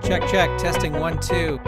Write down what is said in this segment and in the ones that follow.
Check, check. Testing 1, 2.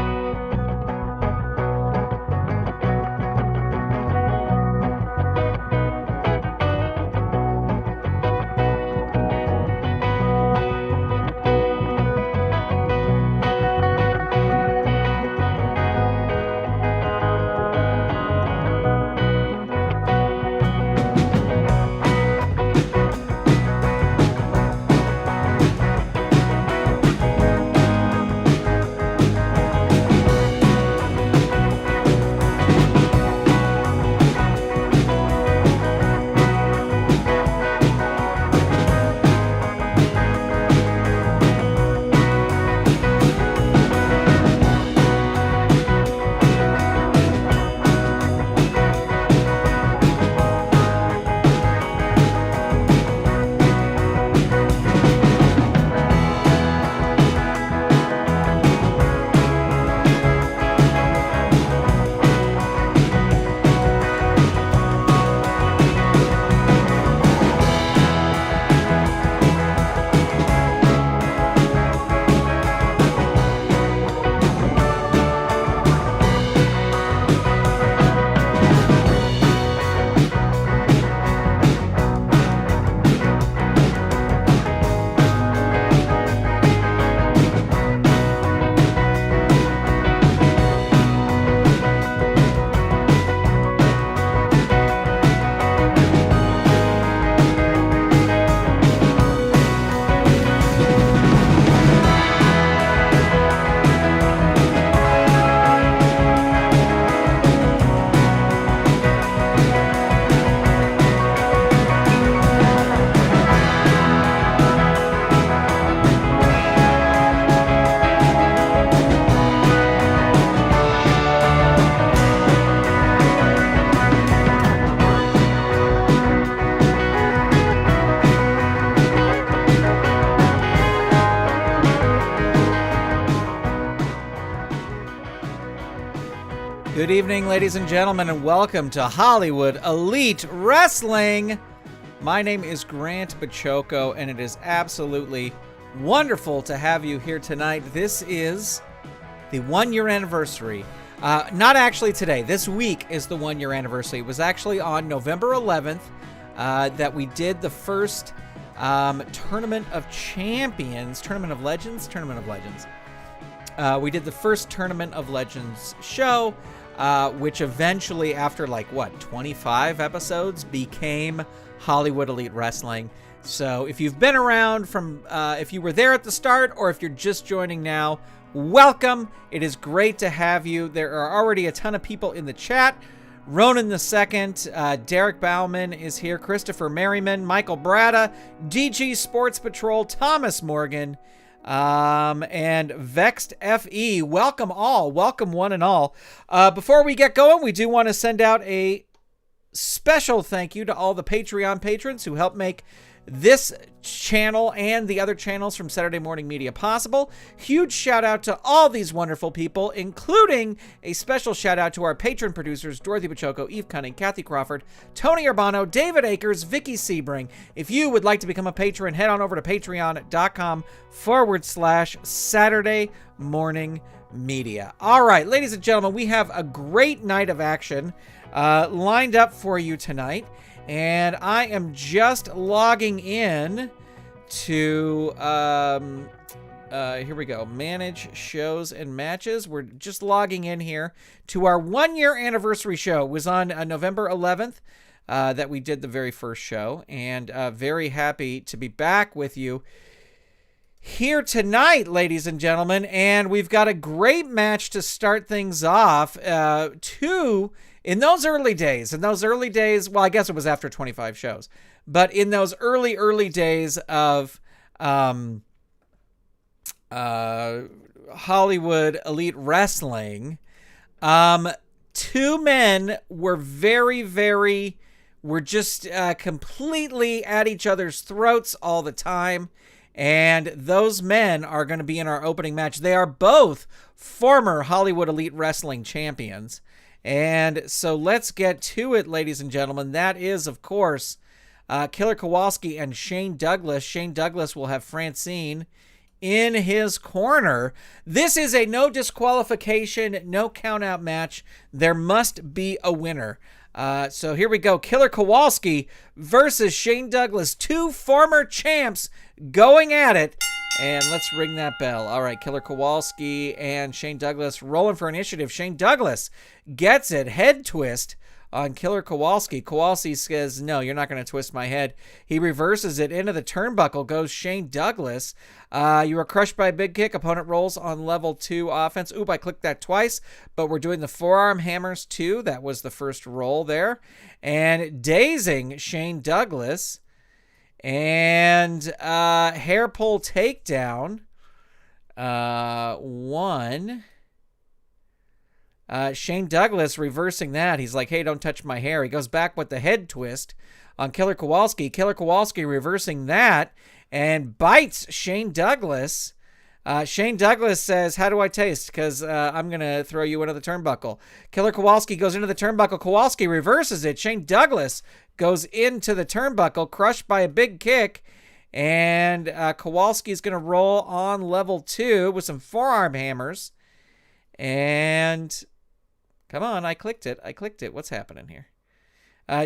Good evening, ladies and gentlemen, and welcome to Hollywood Elite Wrestling. My name is Grant Bachoco, and it is absolutely wonderful to have you here tonight. This is the 1-year anniversary. Not actually today. This week is the 1-year anniversary. It was actually on November 11th that we did the first Tournament of Legends. We did the first Tournament of Legends show, which eventually, after 25 episodes, became Hollywood Elite Wrestling. So if you've been around if you were there at the start, or if you're just joining now, welcome. It is great to have you. There are already a ton of people in the chat. Ronan II, Derek Bauman is here, Christopher Merriman, Michael Bratta, DG Sports Patrol, Thomas Morgan, and Vexed FE. Welcome all. Welcome one and all. Before we get going, we do want to send out a special thank you to all the Patreon patrons who help make this channel and the other channels from Saturday Morning Media possible. Huge shout out to all these wonderful people, including a special shout out to our patron producers, Dorothy Bachoco, Eve Cunning, Kathy Crawford, Tony Urbano, David Akers, Vicky Sebring. If you would like to become a patron, head on over to patreon.com/Saturday Morning Media. All right, ladies and gentlemen, we have a great night of action lined up for you tonight. And I am just logging in to, here we go, manage shows and matches. We're just logging in here to our 1-year anniversary show. It was on November 11th that we did the very first show. And very happy to be back with you here tonight, ladies and gentlemen. And we've got a great match to start things off. In those early days, well, I guess it was after 25 shows, but in those early days of Hollywood Elite Wrestling, two men were were just completely at each other's throats all the time, and those men are going to be in our opening match. They are both former Hollywood Elite Wrestling champions. And so let's get to it, ladies and gentlemen. That is, of course, Killer Kowalski and Shane Douglas. Shane Douglas will have Francine in his corner. This is a no disqualification, no count out match. There must be a winner. So here we go. Killer Kowalski versus Shane Douglas. Two former champs going at it. And let's ring that bell. All right, Killer Kowalski and Shane Douglas rolling for initiative. Shane Douglas gets it. Head twist on Killer Kowalski. Kowalski says, no, you're not going to twist my head. He reverses it into the turnbuckle. Goes Shane Douglas. You were crushed by a big kick. Opponent rolls on level 2 offense. Oop, I clicked that twice, but we're doing the forearm hammers too. That was the first roll there. And dazing Shane Douglas. And hair pull takedown. One. Shane Douglas reversing that. He's like, hey, don't touch my hair. He goes back with the head twist on Killer Kowalski. Killer Kowalski reversing that and bites Shane Douglas. Shane Douglas says, how do I taste? Because I'm going to throw you into the turnbuckle. Killer Kowalski goes into the turnbuckle. Kowalski reverses it. Shane Douglas goes into the turnbuckle, crushed by a big kick. And Kowalski's going to roll on level 2 with some forearm hammers. And come on, I clicked it. What's happening here?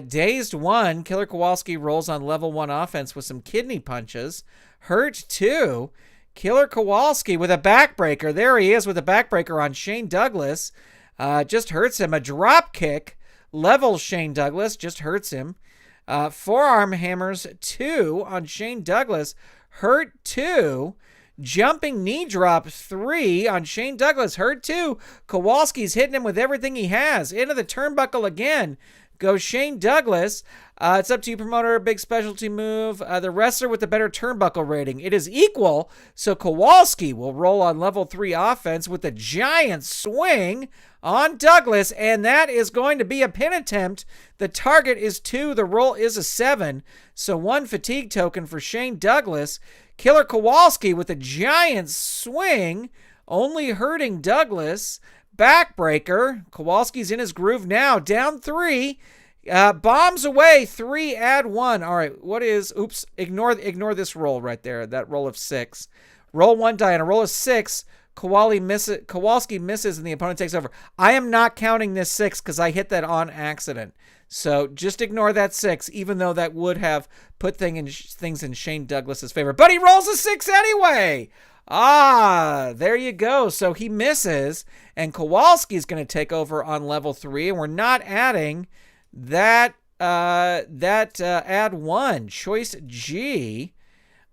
Dazed 1. Killer Kowalski rolls on level 1 offense with some kidney punches. Hurt 2. Killer Kowalski with a backbreaker. There he is with a backbreaker on Shane Douglas. Just hurts him. A drop kick levels Shane Douglas. Just hurts him. Forearm hammers 2 on Shane Douglas. Hurt 2. Jumping knee drop 3 on Shane Douglas. Hurt 2. Kowalski's hitting him with everything he has. Into the turnbuckle again. Goes Shane Douglas. It's up to you, promoter. Big specialty move. The wrestler with the better turnbuckle rating. It is equal, so Kowalski will roll on level 3 offense with a giant swing on Douglas, and that is going to be a pin attempt. The target is 2. The roll is a 7, so 1 fatigue token for Shane Douglas. Killer Kowalski with a giant swing, only hurting Douglas. Backbreaker. Kowalski's in his groove now. Down 3. Bombs away. 3, add 1. All right, what is... Oops, ignore this roll right there. That roll of 6. Roll 1 die. On a roll of 6, Kowalski misses and the opponent takes over. I am not counting this 6 because I hit that on accident. So just ignore that 6, even though that would have put things in Shane Douglas's favor. But he rolls a 6 anyway. There you go. So he misses, and Kowalski's going to take over on level 3, and we're not adding that add 1. Choice G.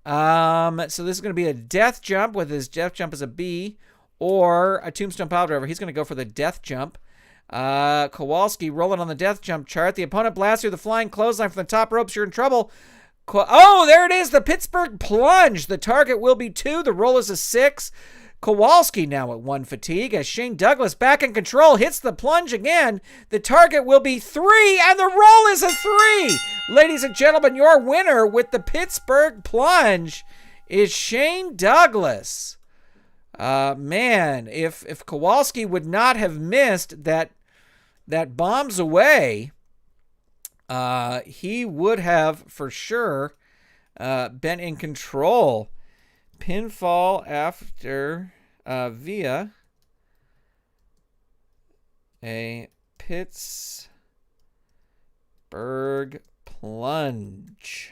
So this is going to be a death jump with his death jump as a B, or a tombstone pile driver. He's going to go for the death jump. Kowalski rolling on the death jump chart. The opponent blasts through the flying clothesline from the top ropes. You're in trouble. There it is. The Pittsburgh plunge. The target will be 2. The roll is a 6. Kowalski now at 1 fatigue as Shane Douglas back in control hits the plunge again. The target will be 3 and the roll is a 3. Ladies and gentlemen, your winner with the Pittsburgh plunge is Shane Douglas. Man, if Kowalski would not have missed that bombs away, he would have for sure been in control. Pinfall after via a Pittsburgh plunge.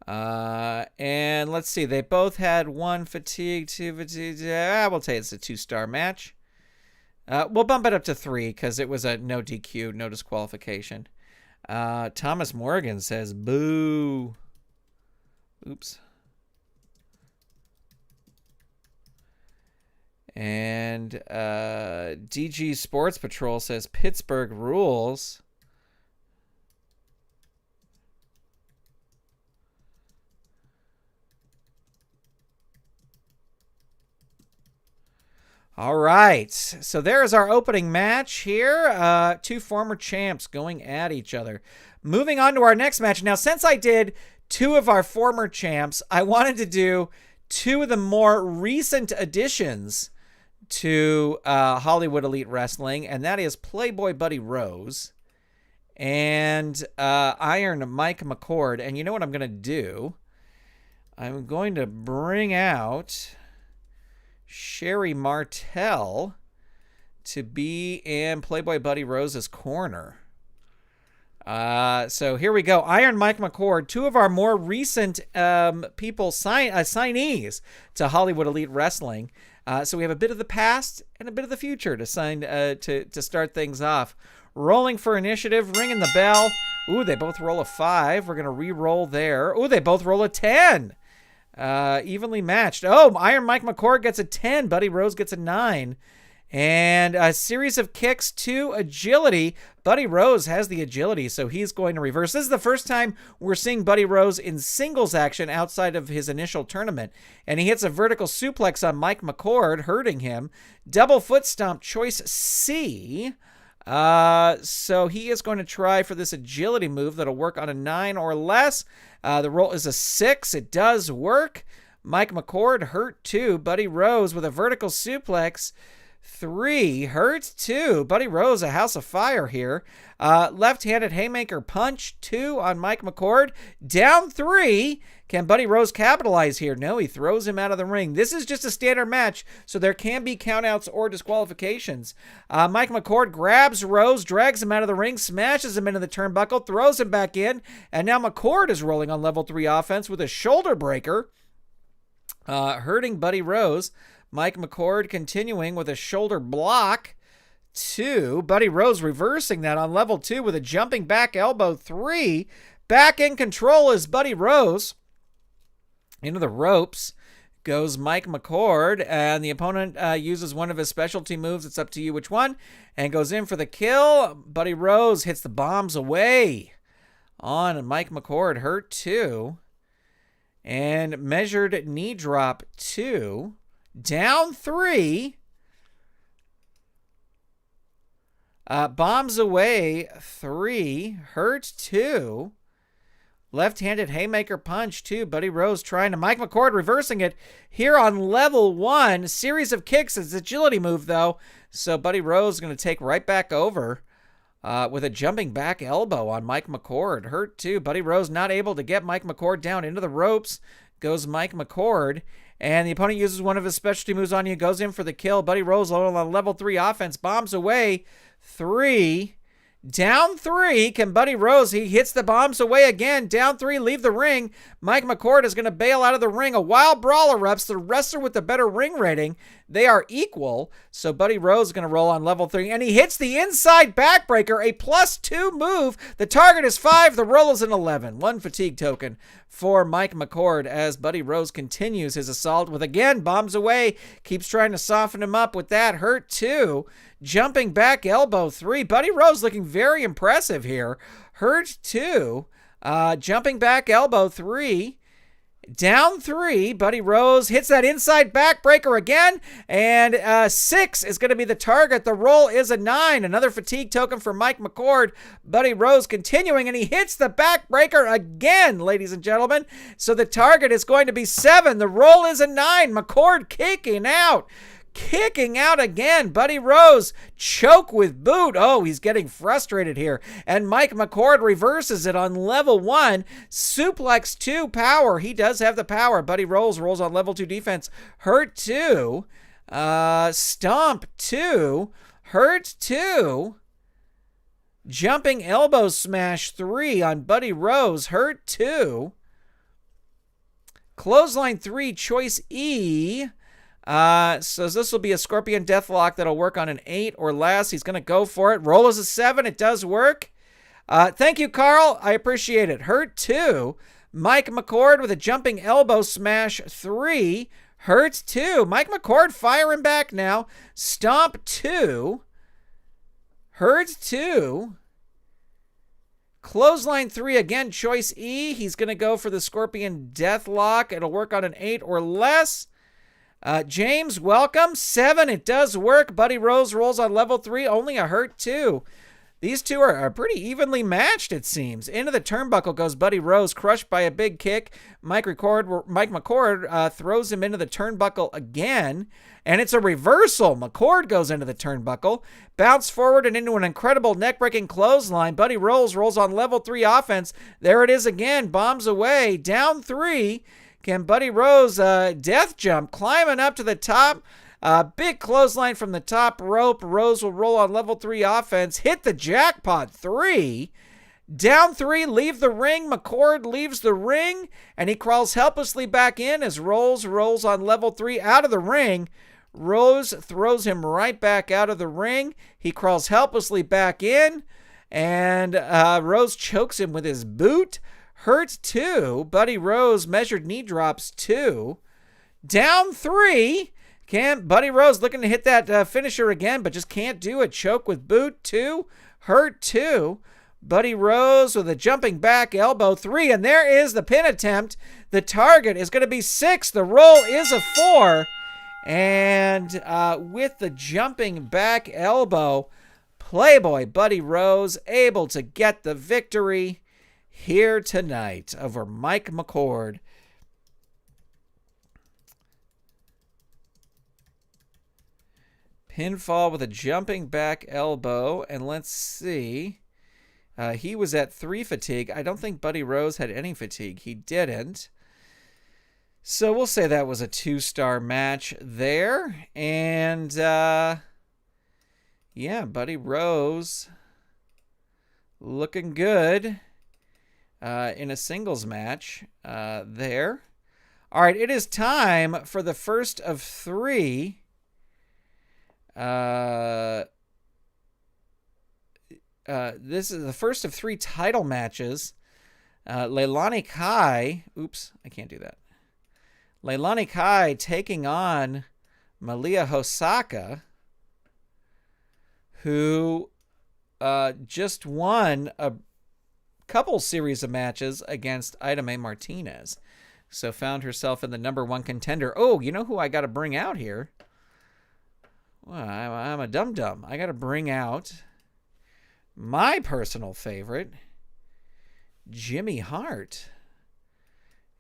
And let's see, they both had 1 fatigue, 2 fatigue. We'll say it's a 2-star match. We'll bump it up to 3 because it was a no DQ, no disqualification. Thomas Morgan says, boo. Oops. And DG Sports Patrol says, Pittsburgh rules. All right, so there's our opening match here. 2 former champs going at each other. Moving on to our next match. Now, since I did 2 of our former champs, I wanted to do 2 of the more recent additions to Hollywood Elite Wrestling, and that is Playboy Buddy Rose and Iron Mike McCord. And you know what I'm going to do? I'm going to bring out Sherry Martell to be in Playboy Buddy Rose's corner. So here we go. Iron Mike McCord, two of our more recent signees to Hollywood Elite Wrestling. So we have a bit of the past and a bit of the future to sign to start things off. Rolling for initiative, ringing the bell. Ooh, they both roll a 5. We're going to re-roll there. Ooh, they both roll a 10. Evenly matched. Oh, Iron Mike McCord gets a 10. Buddy Rose gets a 9. And a series of kicks to agility. Buddy Rose has the agility, so he's going to reverse. This is the first time we're seeing Buddy Rose in singles action outside of his initial tournament. And he hits a vertical suplex on Mike McCord, hurting him. Double foot stomp, choice C. So he is going to try for this agility move that'll work on a 9 or less. The roll is a 6. It does work. Mike McCord hurt 2. Buddy Rose with a vertical suplex. 3, hurt 2. Buddy Rose, a house of fire here. Left-handed haymaker punch 2 on Mike McCord. Down 3. Can Buddy Rose capitalize here? No, he throws him out of the ring. This is just a standard match, so there can be countouts or disqualifications. Mike McCord grabs Rose, drags him out of the ring, smashes him into the turnbuckle, throws him back in, and now McCord is rolling on level 3 offense with a shoulder breaker, hurting Buddy Rose. Mike McCord continuing with a shoulder block. 2. Buddy Rose reversing that on level 2 with a jumping back elbow. 3. Back in control is Buddy Rose. Into the ropes goes Mike McCord, and the opponent uses one of his specialty moves. It's up to you which one. And goes in for the kill. Buddy Rose hits the bombs away on Mike McCord. Hurt 2. And measured knee drop 2. Down 3. Bombs away 3. Hurt 2. Left-handed haymaker punch 2. Buddy Rose trying to Mike McCord reversing it here on level 1. Series of kicks. It's agility move though. So Buddy Rose is going to take right back over with a jumping back elbow on Mike McCord. Hurt 2. Buddy Rose not able to get Mike McCord down into the ropes. Goes Mike McCord. And the opponent uses one of his specialty moves on you. Goes in for the kill. Buddy Rose on level 3 offense. Bombs away 3. Down 3. Can Buddy Rose? He hits the bombs away again. Down 3. Leave the ring. Mike McCord is going to bail out of the ring. A wild brawler reps. The wrestler with the better ring rating. They are equal. So Buddy Rose is going to roll on level 3. And he hits the inside backbreaker. A +2 move. The target is 5. The roll is an 11. 1 fatigue token for Mike McCord as Buddy Rose continues his assault with, again, bombs away. Keeps trying to soften him up with that. Hurt 2. Jumping back elbow 3. Buddy Rose looking very impressive here. Hurt 2. Jumping back elbow 3. Down 3. Buddy Rose hits that inside backbreaker again. And 6 is going to be the target. The roll is a 9. Another fatigue token for Mike McCord. Buddy Rose continuing, and he hits the backbreaker again, ladies and gentlemen. So the target is going to be 7. The roll is a 9. McCord kicking out. Kicking out again. Buddy Rose choke with boot. Oh, he's getting frustrated here. And Mike McCord reverses it on level 1. Suplex 2 power. He does have the power. Buddy Rose rolls on level 2 defense. Hurt 2. Stomp 2. Hurt 2. Jumping elbow smash 3 on Buddy Rose. Hurt 2. Clothesline 3. Choice E. So this will be a Scorpion Deathlock that'll work on an 8 or less. He's going to go for it. Roll is a 7. It does work. Thank you, Carl. I appreciate it. Hurt 2. Mike McCord with a jumping elbow smash 3. Hurt 2. Mike McCord firing back now. Stomp 2. Hurt 2. Clothesline 3 again. Choice E. He's going to go for the Scorpion Deathlock. It'll work on an 8 or less. James, welcome. 7, it does work. Buddy Rose rolls on level 3, only a hurt 2. These two are pretty evenly matched, it seems. Into the turnbuckle goes Buddy Rose, crushed by a big kick. Mike McCord throws him into the turnbuckle again, and it's a reversal. McCord goes into the turnbuckle, bounce forward and into an incredible neck-breaking clothesline. Buddy Rose rolls on level 3 offense. There it is again, bombs away, down 3. Can Buddy Rose death jump, climbing up to the top? Big clothesline from the top rope. Rose will roll on level 3 offense. Hit the jackpot 3. Down 3, leave the ring. McCord leaves the ring, and he crawls helplessly back in as Rose rolls on level 3 out of the ring. Rose throws him right back out of the ring. He crawls helplessly back in, and Rose chokes him with his boot. Hurt 2. Buddy Rose measured knee drops 2. Down 3. Buddy Rose looking to hit that finisher again, but just can't do it. Choke with boot 2. Hurt 2. Buddy Rose with a jumping back elbow 3, and there is the pin attempt. The target is going to be 6. The roll is a 4. And with the jumping back elbow, Playboy Buddy Rose able to get the victory here tonight over Mike McCord. Pinfall with a jumping back elbow, and let's see. He was at 3 fatigue. I don't think Buddy Rose had any fatigue. He didn't. So we'll say that was a 2-star match there. And, yeah, Buddy Rose looking good in a singles match there. All right, it is time for the first of 3. This is the first of 3 title matches. Leilani Kai. Oops, I can't do that. Leilani Kai taking on Malia Hosaka, who just won a couple series of matches against Ida Mae Martinez. So found herself in the number 1 contender. Oh, you know who I got to bring out here? Well, I'm a dum-dum. I got to bring out my personal favorite, Jimmy Hart,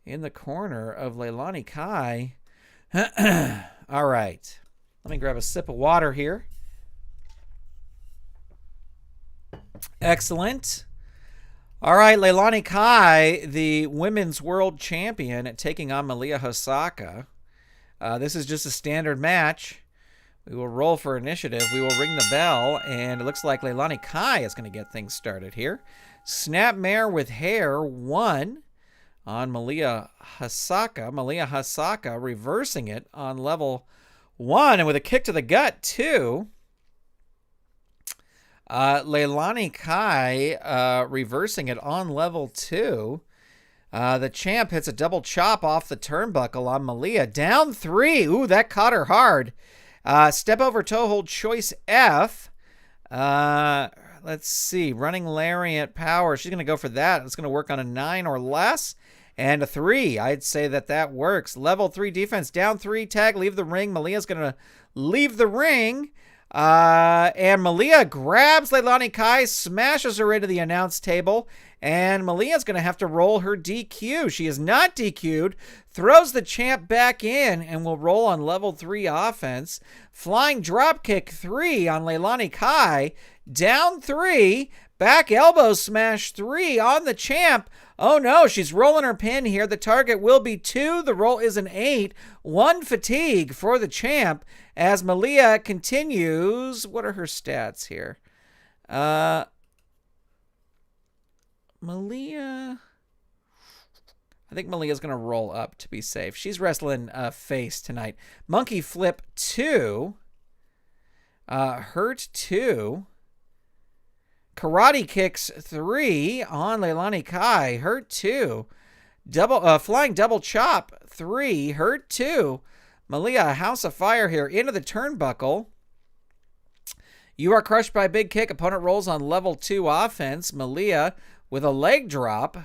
in the corner of Leilani Kai. All right. Let me grab a sip of water here. Excellent. All right, Leilani Kai, the women's world champion, taking on Malia Hosaka. This is just a standard match. We will roll for initiative. We will ring the bell, and it looks like Leilani Kai is going to get things started here. Snapmare with hair 1 on Malia Hasaka. Malia Hasaka reversing it on level 1, and with a kick to the gut 2. Leilani Kai reversing it on level 2. The champ hits a double chop off the turnbuckle on Malia. Down 3. Ooh, that caught her hard. Step over toe hold choice F. Let's see. Running lariat power. She's going to go for that. It's going to work on a 9 or less. And a 3. I'd say that works. Level 3 defense. Down 3. Tag. Leave the ring. Malia's going to leave the ring. And Malia grabs Leilani Kai. Smashes her into the announce table. And Malia's going to have to roll her DQ. She is not DQ'd. Throws the champ back in and will roll on level 3 offense. Flying dropkick 3 on Leilani Kai. Down 3. Back elbow smash 3 on the champ. Oh no, she's rolling her pin here. The target will be 2. The roll is an 8. 1 fatigue for the champ as Malia continues. What are her stats here? Malia, I think Malia's going to roll up to be safe. She's wrestling face tonight. Monkey flip 2. Hurt 2. Karate kicks 3 on Leilani Kai. Hurt 2. Flying double chop 3. Hurt 2. Malia, house of fire here into the turnbuckle. You are crushed by a big kick. Opponent rolls on level 2 offense. Malia with a leg drop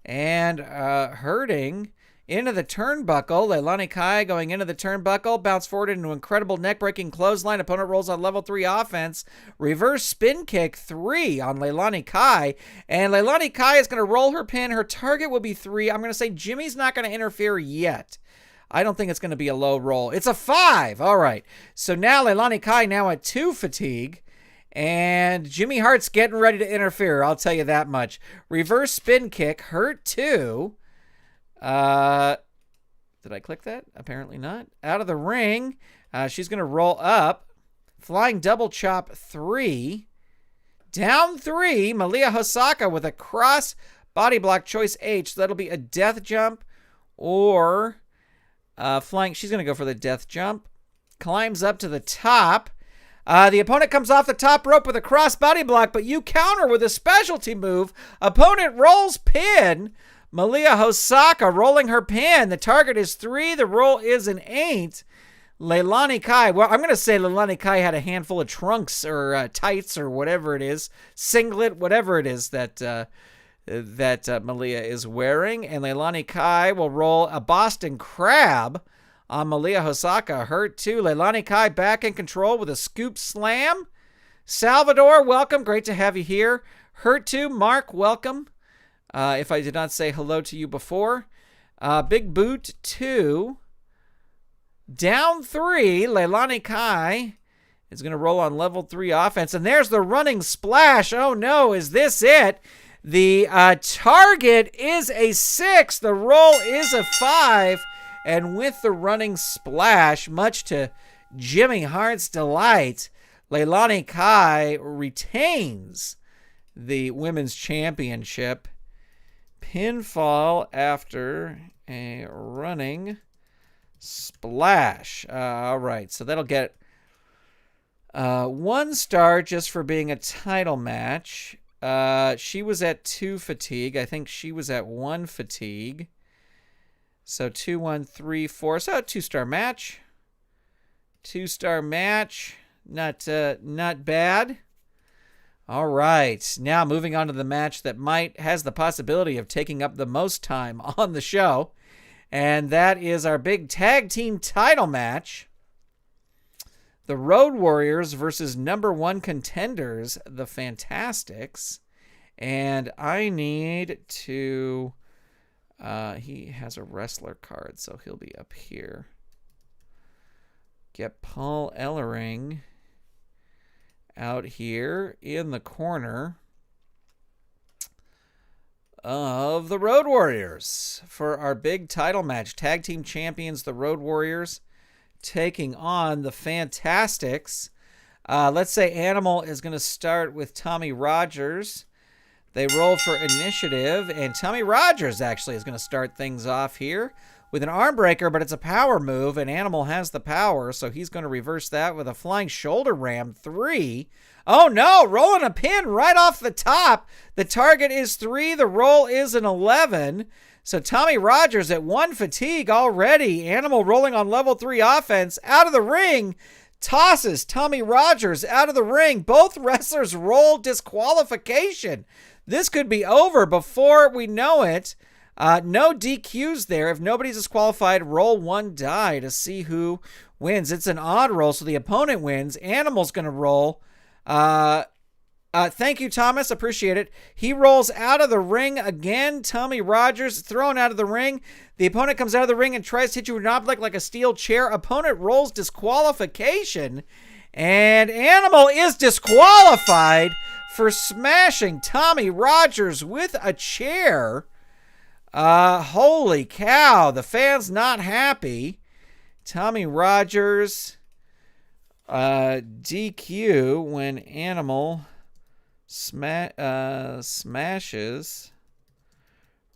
and hurting into the turnbuckle. Leilani Kai going into the turnbuckle. Bounce forward into an incredible neck-breaking clothesline. Opponent rolls on level 3 offense. Reverse spin kick 3 on Leilani Kai. And Leilani Kai is going to roll her pin. Her target will be 3. I'm going to say Jimmy's not going to interfere yet. I don't think it's going to be a low roll. It's a 5. All right. So now Leilani Kai now at 2 fatigue. And Jimmy Hart's getting ready to interfere. I'll tell you that much. Reverse spin kick. Hurt 2. Did I click that? Apparently not. Out of the ring. She's going to roll up. Flying double chop 3. Down 3. Malia Hosaka with a cross body block choice H. So that'll be a death jump or flying. She's going to go for the death jump. Climbs up to the top. The opponent comes off the top rope with a cross body block, but you counter with a specialty move. Opponent rolls pin. Malia Hosaka rolling her pin. The target is 3. The roll is an 8. Leilani Kai. Well, I'm going to say Leilani Kai had a handful of trunks or tights or whatever it is. Singlet, whatever it is that Malia is wearing. And Leilani Kai will roll a Boston Crab on Malia Hosaka. Hurt 2. Leilani Kai back in control with a scoop slam. Salvador, welcome. Great to have you here. Hurt 2. Mark, welcome. If I did not say hello to you before. Big Boot 2. Down 3. Leilani Kai is going to roll on level 3 offense. And there's the running splash. Oh no, is this it? The target is a 6. The roll is a 5. And with the running splash, much to Jimmy Hart's delight, Leilani Kai retains the women's championship. Pinfall after a running splash. All right, so that'll get 1 star just for being a title match. She was at 2 fatigue. I think she was at 1 fatigue. So 2, 1, 3, 4. So a 2-star match. 2-star match. Not bad. All right. Now moving on to the match that has the possibility of taking up the most time on the show. And that is our big tag team title match. The Road Warriors versus number 1 contenders, the Fantastics. And I need to... he has a wrestler card, so he'll be up here. Get Paul Ellering out here in the corner of the Road Warriors for our big title match. Tag team champions, the Road Warriors, taking on the Fantastics. Let's say Animal is going to start with Tommy Rogers. They roll for initiative, and Tommy Rogers actually is going to start things off here with an arm breaker, but it's a power move, and Animal has the power, so he's going to reverse that with a flying shoulder ram 3. Oh no, rolling a pin right off the top. The target is 3, the roll is an 11. So Tommy Rogers at 1 fatigue already. Animal rolling on level 3 offense, out of the ring, tosses Tommy Rogers out of the ring. Both wrestlers roll disqualification. This could be over before we know it. No DQs there. If nobody's disqualified, roll 1 die to see who wins. It's an odd roll, so the opponent wins. Animal's going to roll. Thank you, Thomas. Appreciate it. He rolls out of the ring again. Tommy Rogers thrown out of the ring. The opponent comes out of the ring and tries to hit you with an object like a steel chair. Opponent rolls disqualification. And Animal is disqualified for smashing Tommy Rogers with a chair. Holy cow. The fans not happy. Tommy Rogers DQ when Animal smashes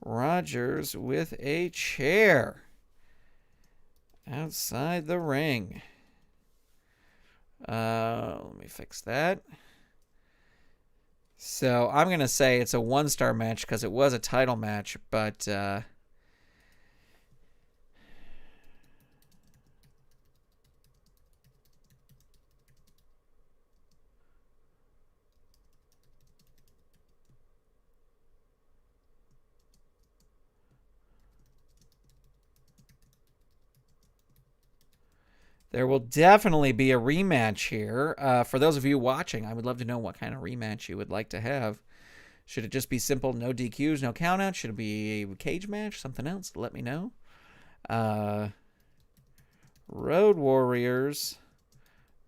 Rogers with a chair outside the ring. Let me fix that. So I'm going to say it's a 1-star match because it was a title match, but there will definitely be a rematch here. For those of you watching, I would love to know what kind of rematch you would like to have. Should it just be simple, no DQs, no countouts? Should it be a cage match, something else? Let me know. Road Warriors,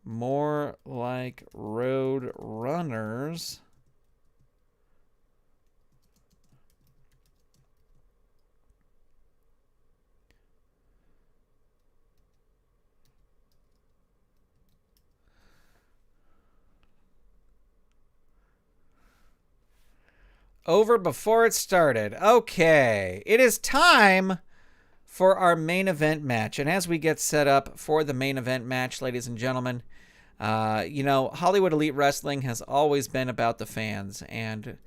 more like Road Runners. Over before it started. Okay. It is time for our main event match. And as we get set up for the main event match, ladies and gentlemen, Hollywood Elite Wrestling has always been about the fans. And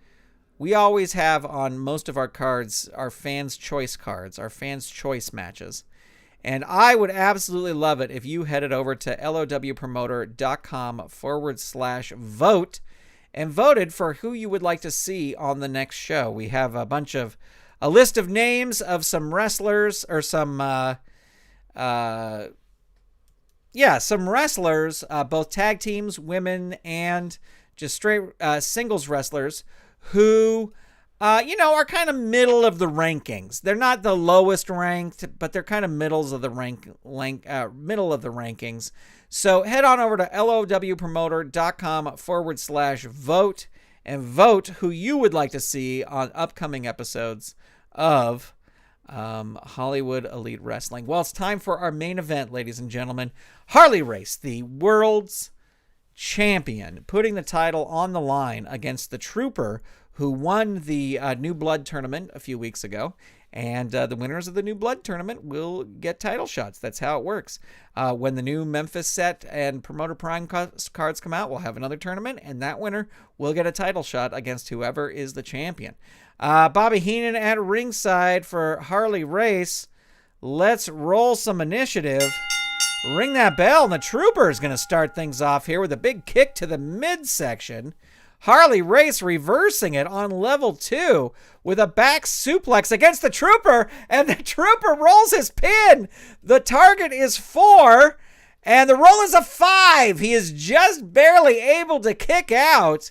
we always have on most of our cards our fans' choice cards, our fans' choice matches. And I would absolutely love it if you headed over to lowpromoter.com/vote and voted for who you would like to see on the next show. We have a list of names of some wrestlers or some wrestlers, both tag teams, women, and just straight singles wrestlers who, are kind of middle of the rankings. They're not the lowest ranked, but they're kind of middle of the rankings. So head on over to lowpromoter.com/vote and vote who you would like to see on upcoming episodes of Hollywood Elite Wrestling. Well, it's time for our main event, ladies and gentlemen. Harley Race, the world's champion, putting the title on the line against the Trooper, who won the New Blood tournament a few weeks ago. And the winners of the New Blood tournament will get title shots. That's how it works. When the new Memphis set and Promoter Prime cards come out, we'll have another tournament, and that winner will get a title shot against whoever is the champion. Bobby Heenan at ringside for Harley Race. Let's roll some initiative. Ring that bell, and the Trooper is going to start things off here with a big kick to the midsection. Harley Race reversing it on level 2 with a back suplex against the Trooper, and the Trooper rolls his pin. The target is 4, and the roll is a 5. He is just barely able to kick out.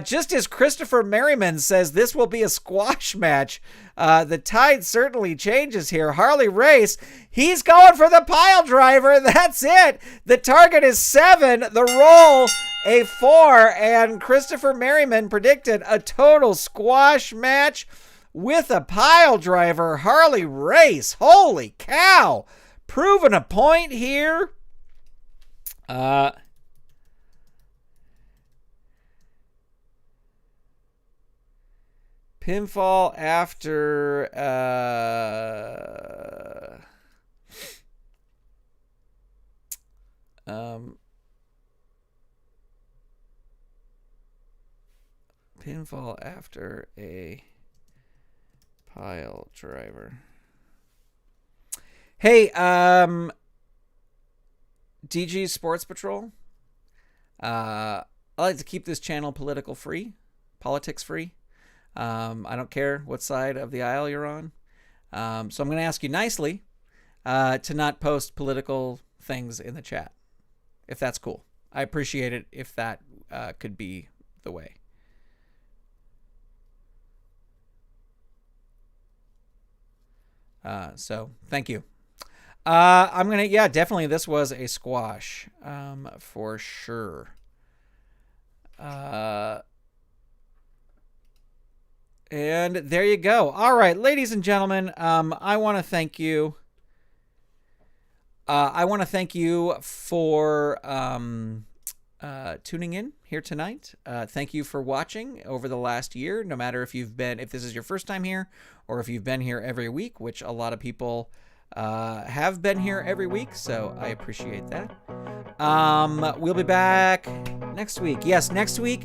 Just as Christopher Merriman says, this will be a squash match. The tide certainly changes here. Harley Race, he's going for the pile driver. That's it. The target is 7. The roll, a 4. And Christopher Merriman predicted a total squash match with a pile driver. Harley Race, holy cow. Proving a point here. Pinfall after pinfall after a pile driver. Hey, DG Sports Patrol. I like to keep this channel politics free. I don't care what side of the aisle you're on. So I'm going to ask you nicely to not post political things in the chat, if that's cool. I appreciate it if that could be the way. So thank you. Definitely this was a squash for sure. And there you go. All right, ladies and gentlemen, I want to thank you. I want to thank you for tuning in here tonight. Thank you for watching over the last year, no matter if this is your first time here or if you've been here every week, which a lot of people have been here every week, so I appreciate that. We'll be back next week. Yes, next week.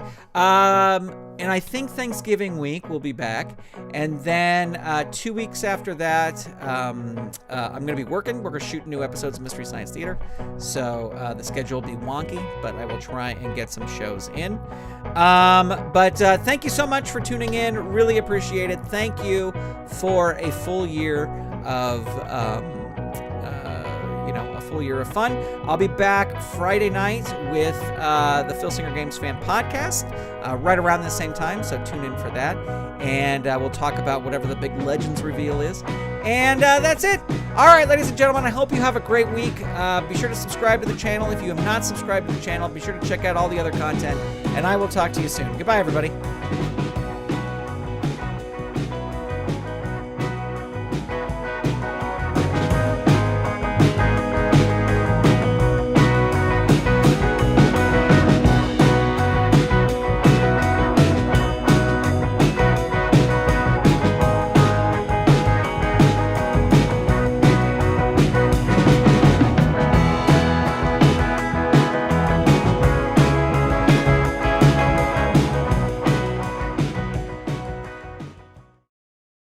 And I think Thanksgiving week we'll be back. And then 2 weeks after that, I'm going to be working. We're going to shoot new episodes of Mystery Science Theater. So the schedule will be wonky, but I will try and get some shows in. But thank you so much for tuning in. Really appreciate it. Thank you for a full year of a full year of fun. I'll be back Friday night with the Filsinger Games Fan Podcast right around the same time, so tune in for that. And we'll talk about whatever the big Legends reveal is. And that's it. All right, ladies and gentlemen, I hope you have a great week. Be sure to subscribe to the channel. If you have not subscribed to the channel, be sure to check out all the other content. And I will talk to you soon. Goodbye, everybody.